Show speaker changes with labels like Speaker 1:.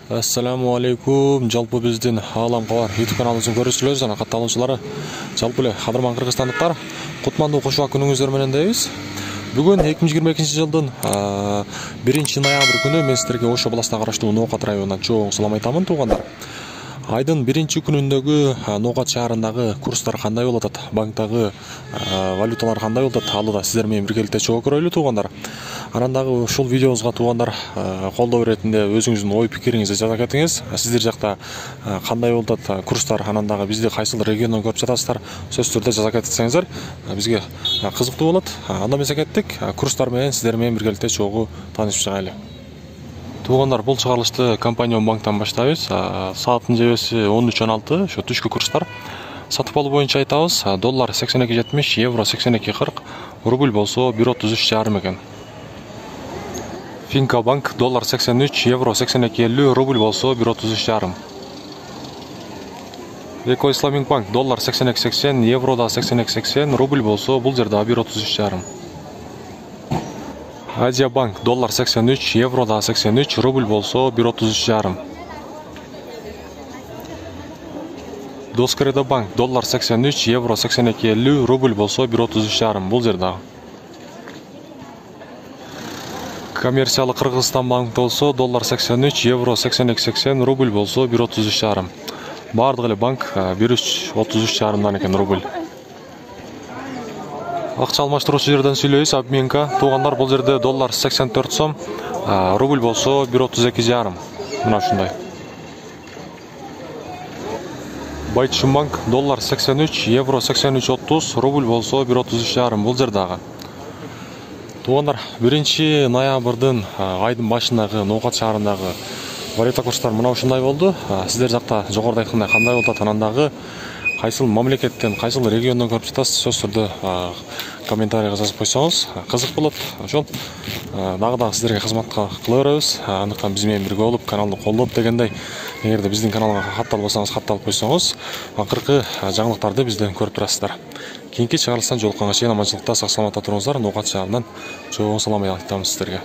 Speaker 1: Assalamu алейкум. Жалпы биздин Алам Кабар YouTube каналыбызды көрүүчүлөр жана катталуучулары, жалпы эле кадырман кыргызстандыктар, кутмандуу кошуак күнүңүздөр менен дейбиз. Бүгүн 2022-жылдын 1-ноябрь күнү мен сиздерге Ошо областына караштуу Ноокат районунан чоң салам айтамын, туугандар. Айдын 1-күнүндөгү Ноокат шаарындагы курстар кандай болуп атат, банктагы валюталар кандай болуп атат, аны да сиздер менен биргеликте чогуу көрөлү, туугандар. Анан дагы ушул видеобузга туугандар колдоо иретинде өзүңүздүн ой пикириңизди жаза кетиңиз. Сиздер жакта кандай болуп атат курстар, анан дагы бизди кайсыл региондон көрүп жатасыздар, сөзсүз түрдө жаза кетсеңиздер бизге кызыктуу болот. Анда эмесе кеттик, курстар менен сиздер менен биргеликте чогуу таанышып чыгайлы. Туугандар, бул чыгарылышты Компания банктан баштайбыз. Сааттын жебеси 13:16, ошо түшкү курстар. Сатып алуу боюнча айтабыз, доллар 82.70, евро 82.40, рубль болсо 1.33,5 экен. Финка банк доллар 83, евро 82.50, рубль болсо 1.33,5. Эко Исламик банк доллар 82.80, евро да 82.80, рубль болсо бул жерде 1.33,5. Азия банк доллар 83, евро да 83, рубль болсо 1.33,5. Доскреда банк доллар 83, евро 82.50, рубль болсо 1.33,5. Бул жерде. Коммерциялык Кыргызстан банк болсо доллар 83, евро 82.80, рубль болсо 1.33,5. Бардык эле банк 1.33,5 экен рубль. Акча алмаштыруучу жерден сүйлөйбүз, обменка. Туугандар, бул жерде доллар 84 сом, рубль болсо 1.32,5. Мына ушундай. Байтушун банк доллар 83, евро 83.30, рубль болсо 1.33,5. Бул жерде дагы. Туугандар, 1-ноябрдын айдын башындагы Ноокат шаарындагы валюта курстары мына ушундай болду. Сиздер жакта жогоруда айткандай кандай болуп атат, анан дагы кайсыл мамлекеттен, кайсыл региондон көрүп жатасыз, сөзсүз түрдө комментарийга жазып койсоңуз кызык болот. Ошол дагы сиздерге кызматка кыла беребиз. Андыктан биз менен бирге болуп, каналды колдоп дегендей, эгерде биздин каналга катталбасаңыз, катталып койсоңуз, акыркы жаңылыктарды бизден көрүп турасыздар. Кийинки чыгарылыштан жолукканга чейин аманчылыкта, сак саламатта туруңуздар. Ноокат шаарынан чоң салам айтамыз сиздерге.